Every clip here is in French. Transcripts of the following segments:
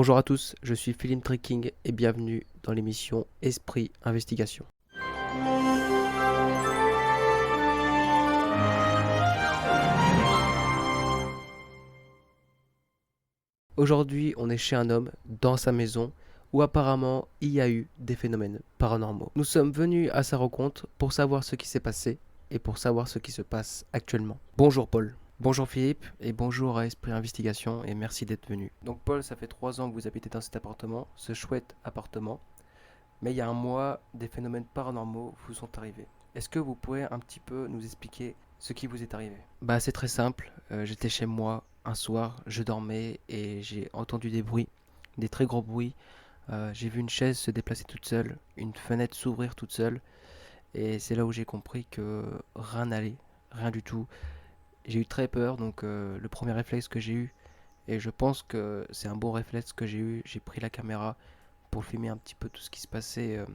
Bonjour à tous, je suis Philippe Trekking et bienvenue dans l'émission Esprit Investigation. Aujourd'hui, on est chez un homme, dans sa maison, où apparemment il y a eu des phénomènes paranormaux. Nous sommes venus à sa rencontre pour savoir ce qui s'est passé et pour savoir ce qui se passe actuellement. Bonjour Paul. Bonjour Philippe et bonjour à Esprit Investigation et merci d'être venu. Donc Paul, ça fait 3 ans que vous habitez dans cet appartement, ce chouette appartement. Mais il y a un mois, des phénomènes paranormaux vous sont arrivés. Est-ce que vous pourrez un petit peu nous expliquer ce qui vous est arrivé? Bah c'est très simple, j'étais chez moi un soir, je dormais et j'ai entendu des bruits, des très gros bruits. J'ai vu une chaise se déplacer toute seule, une fenêtre s'ouvrir toute seule et c'est là où j'ai compris que rien n'allait, rien du tout. J'ai eu très peur donc le premier réflexe que j'ai eu, et je pense que c'est un bon réflexe que j'ai eu, j'ai pris la caméra pour filmer un petit peu tout ce qui se passait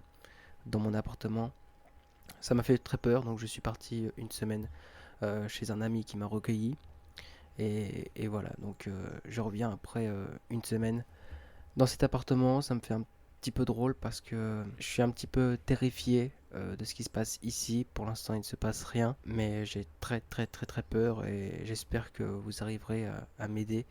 dans mon appartement. Ça m'a fait très peur, donc je suis parti une semaine chez un ami qui m'a recueilli. Et voilà, donc je reviens après une semaine dans cet appartement. Ça me fait un petit peu drôle parce que je suis un petit peu terrifié de ce qui se passe ici. Pour l'instant, il ne se passe rien, mais j'ai très très très très peur et j'espère que vous arriverez à m'aider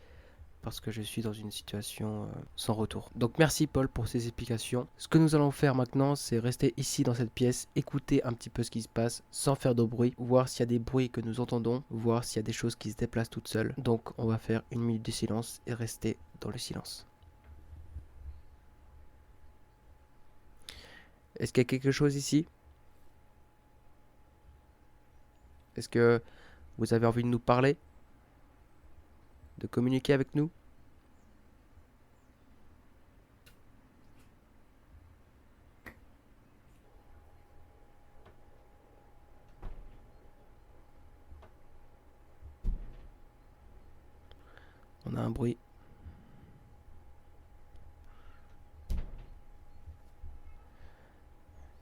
parce que je suis dans une situation sans retour. Donc merci Paul pour ces explications. Ce que nous allons faire maintenant, c'est rester ici dans cette pièce, écouter un petit peu ce qui se passe sans faire de bruit, voir s'il y a des bruits que nous entendons, voir s'il y a des choses qui se déplacent toutes seules. Donc on va faire une minute de silence et rester dans le silence. Est-ce qu'il y a quelque chose ici? Est-ce que vous avez envie de nous parler? De communiquer avec nous? On a un bruit.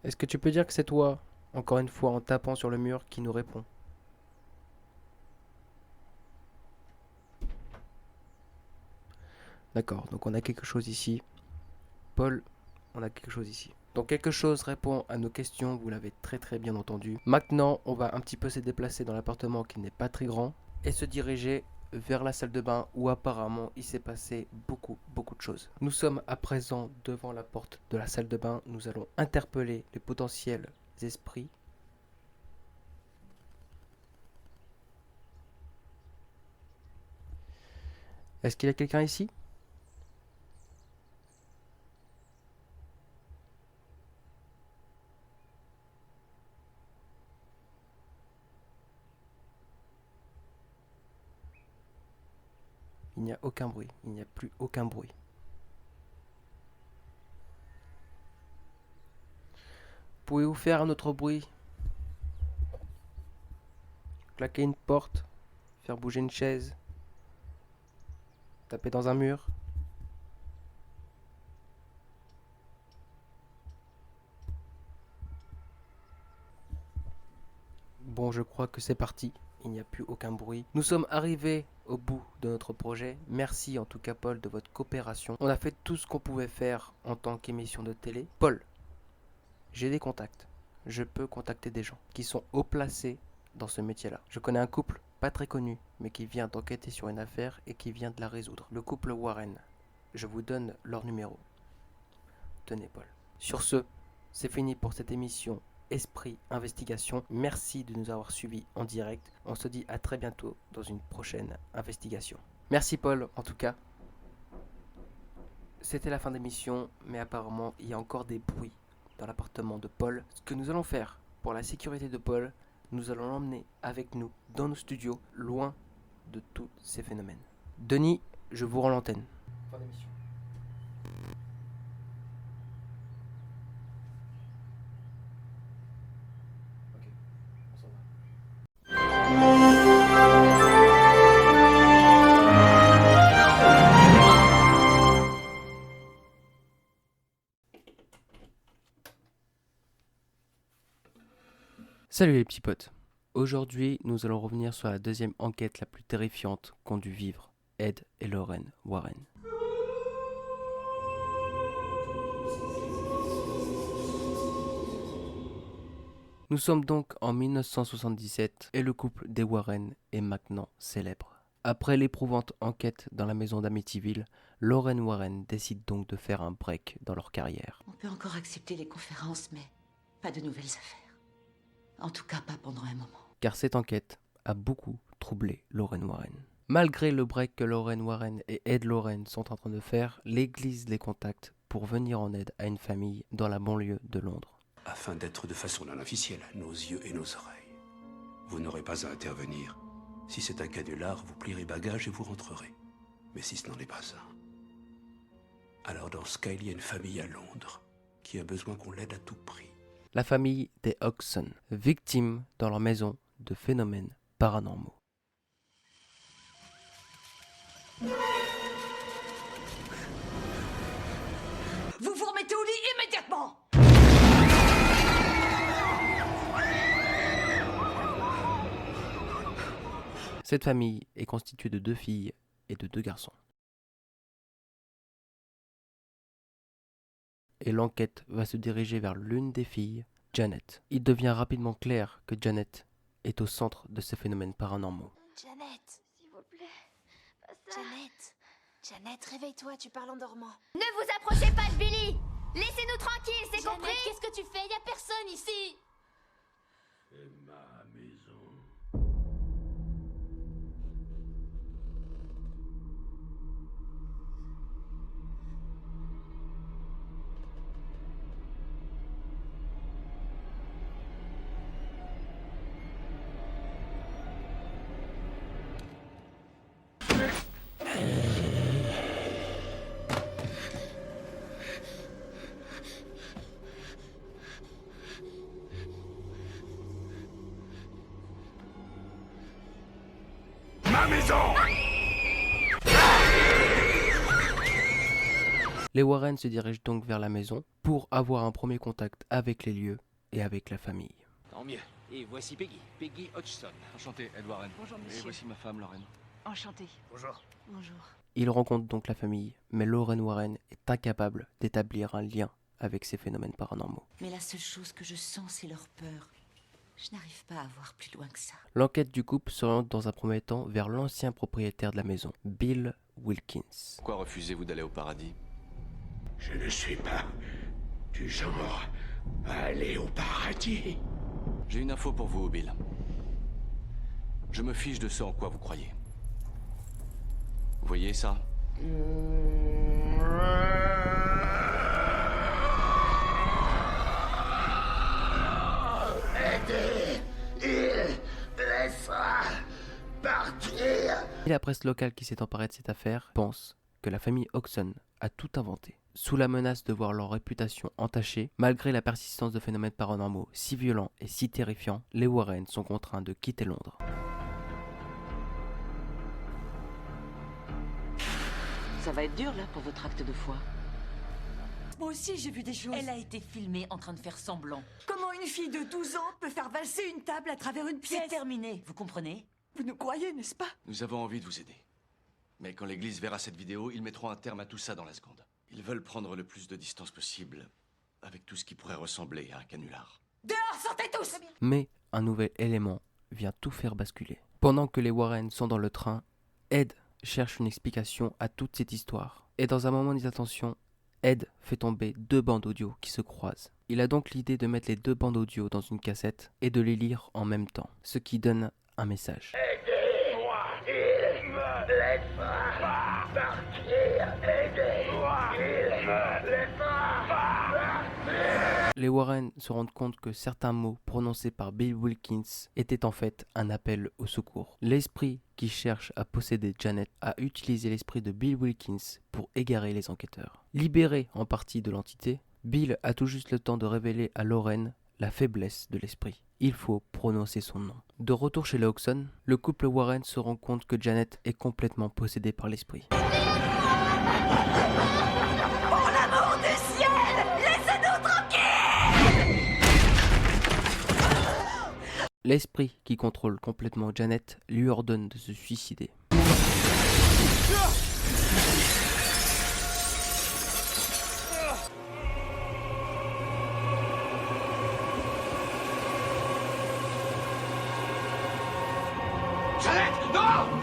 Est-ce que tu peux dire que c'est toi, encore une fois en tapant sur le mur, qui nous répond? D'accord, donc on a quelque chose ici. Paul, on a quelque chose ici. Donc quelque chose répond à nos questions, vous l'avez très très bien entendu. Maintenant, on va un petit peu se déplacer dans l'appartement qui n'est pas très grand et se diriger vers la salle de bain où apparemment il s'est passé beaucoup de choses. Nous sommes à présent devant la porte de la salle de bain. Nous allons interpeller les potentiels esprits. Est-ce qu'il y a quelqu'un ici? Il n'y a aucun bruit, il n'y a plus aucun bruit. Pouvez-vous faire un autre bruit? Claquer une porte? Faire bouger une chaise? Taper dans un mur? Bon, je crois que c'est parti. Il n'y a plus aucun bruit. Nous sommes arrivés au bout de notre projet. Merci en tout cas Paul de votre coopération. On a fait tout ce qu'on pouvait faire en tant qu'émission de télé. Paul, j'ai des contacts. Je peux contacter des gens qui sont haut placés dans ce métier-là. Je connais un couple pas très connu, mais qui vient d'enquêter sur une affaire et qui vient de la résoudre. Le couple Warren. Je vous donne leur numéro. Tenez Paul. Sur ce, c'est fini pour cette émission Esprit Investigation. Merci de nous avoir suivis en direct. On se dit à très bientôt dans une prochaine investigation. Merci Paul, en tout cas. C'était la fin d'émission, mais apparemment il y a encore des bruits dans l'appartement de Paul. Ce que nous allons faire pour la sécurité de Paul, nous allons l'emmener avec nous dans nos studios, loin de tous ces phénomènes. Denis, je vous rends l'antenne. Fin d'émission. Ok, on s'en va. Salut les petits potes. Aujourd'hui, nous allons revenir sur la deuxième enquête la plus terrifiante qu'ont dû vivre Ed et Lorraine Warren. Nous sommes donc en 1977 et le couple des Warren est maintenant célèbre. Après l'éprouvante enquête dans la maison d'Amityville, Lorraine Warren décide donc de faire un break dans leur carrière. On peut encore accepter les conférences, mais pas de nouvelles affaires. En tout cas, pas pendant un moment. Car cette enquête a beaucoup troublé Lorraine Warren. Malgré le break que Lorraine Warren et Ed Lorraine sont en train de faire, l'église les contacte pour venir en aide à une famille dans la banlieue de Londres. Afin d'être de façon non officielle, nos yeux et nos oreilles. Vous n'aurez pas à intervenir. Si c'est un canular, vous plierez bagages et vous rentrerez. Mais si ce n'en est pas un, alors dans ce cas, il y a une famille à Londres qui a besoin qu'on l'aide à tout prix. La famille des Hodgson, victimes dans leur maison de phénomènes paranormaux. Vous vous remettez au lit immédiatement! Cette famille est constituée de 2 filles et de 2 garçons. Et l'enquête va se diriger vers l'une des filles, Janet. Il devient rapidement clair que Janet est au centre de ces phénomènes paranormaux. Janet, s'il vous plaît, pas ça. Janet, réveille-toi, tu parles en dormant. Ne vous approchez pas de Billy! Laissez-nous tranquilles, c'est Janet, compris? qu'est-ce que tu fais? Y a personne ici. C'est ma maison. Ma maison! Les Warren se dirigent donc vers la maison pour avoir un premier contact avec les lieux et avec la famille. Tant mieux. Et voici Peggy. Peggy Hodgson. Enchanté, Ed Warren. Bonjour, Et monsieur. voici ma femme, Lorraine. Enchanté. Bonjour. Bonjour. Ils rencontrent donc la famille, mais Lorraine Warren est incapable d'établir un lien avec ces phénomènes paranormaux. Mais la seule chose que je sens, c'est leur peur. Je n'arrive pas à voir plus loin que ça. L'enquête du couple s'oriente dans un premier temps vers l'ancien propriétaire de la maison, Bill Wilkins. Pourquoi refusez-vous d'aller au paradis? Je ne suis pas du genre à aller au paradis. J'ai une info pour vous, Bill. Je me fiche de ce en quoi vous croyez. Vous voyez ça? Et la presse locale qui s'est emparée de cette affaire pense que la famille Hodgson a tout inventé. Sous la menace de voir leur réputation entachée, malgré la persistance de phénomènes paranormaux si violents et si terrifiants, les Warren sont contraints de quitter Londres. Ça va être dur, là, pour votre acte de foi. Moi aussi, j'ai vu des choses. Elle a été filmée en train de faire semblant. Comment une fille de 12 ans peut faire valser une table à travers une C'est pièce? terminé, vous comprenez? Vous nous croyez, n'est-ce pas? Nous avons envie de vous aider. Mais quand l'église verra cette vidéo, ils mettront un terme à tout ça dans la seconde. Ils veulent prendre le plus de distance possible avec tout ce qui pourrait ressembler à un canular. Dehors, sortez tous! Mais un nouvel élément vient tout faire basculer. Pendant que les Warren sont dans le train, Ed cherche une explication à toute cette histoire. Et dans un moment d'inattention, Ed fait tomber 2 bandes audio qui se croisent. Il a donc l'idée de mettre les 2 bandes audio dans une cassette et de les lire en même temps, ce qui donne un message. Aidez-moi! Il me laisse pas partir! Aidez-moi! Il me laisse pas partir! Les Warren se rendent compte que certains mots prononcés par Bill Wilkins étaient en fait un appel au secours. L'esprit qui cherche à posséder Janet a utilisé l'esprit de Bill Wilkins pour égarer les enquêteurs. Libéré en partie de l'entité, Bill a tout juste le temps de révéler à Lorraine la faiblesse de l'esprit. Il faut prononcer son nom. De retour chez les Hodgson, le couple Warren se rend compte que Janet est complètement possédée par l'esprit. Pour l'amour du ciel! Laissez-nous tranquilles! L'esprit qui contrôle complètement Janet lui ordonne de se suicider.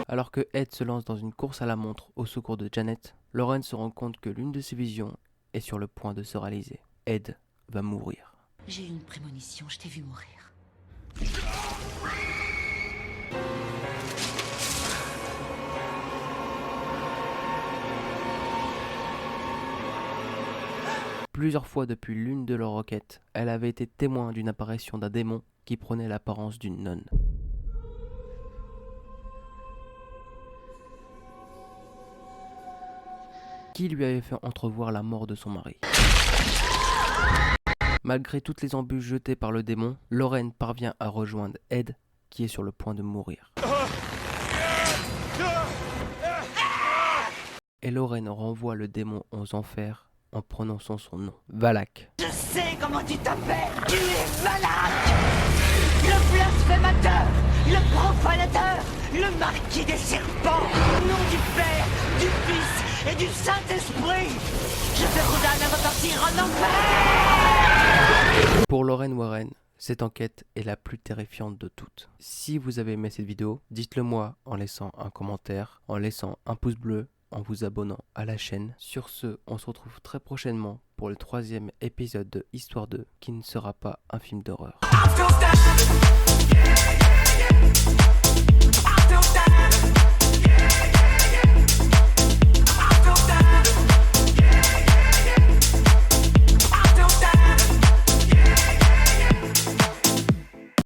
Alors que Ed se lance dans une course à la montre au secours de Janet, Lauren se rend compte que l'une de ses visions est sur le point de se réaliser. Ed va mourir. J'ai eu une prémonition, je t'ai vu mourir. Plusieurs fois depuis l'une de leurs requêtes, elle avait été témoin d'une apparition d'un démon qui prenait l'apparence d'une nonne. Qui lui avait fait entrevoir la mort de son mari. Malgré toutes les embûches jetées par le démon, Lauren parvient à rejoindre Ed, qui est sur le point de mourir. Et Lauren renvoie le démon aux enfers en prononçant son nom, Valak. Je sais comment tu t'appelles. Tu es Valak, le blasphémateur, le profanateur, le marquis des serpents. Au nom du Père, du Fils et du Saint-Esprit, je te condamne à repartir en enfer. Pour Lauren Warren, cette enquête est la plus terrifiante de toutes. Si vous avez aimé cette vidéo, dites-le moi en laissant un commentaire, en laissant un pouce bleu, en vous abonnant à la chaîne. Sur ce, on se retrouve très prochainement pour le 3e épisode de Histoire 2, qui ne sera pas un film d'horreur.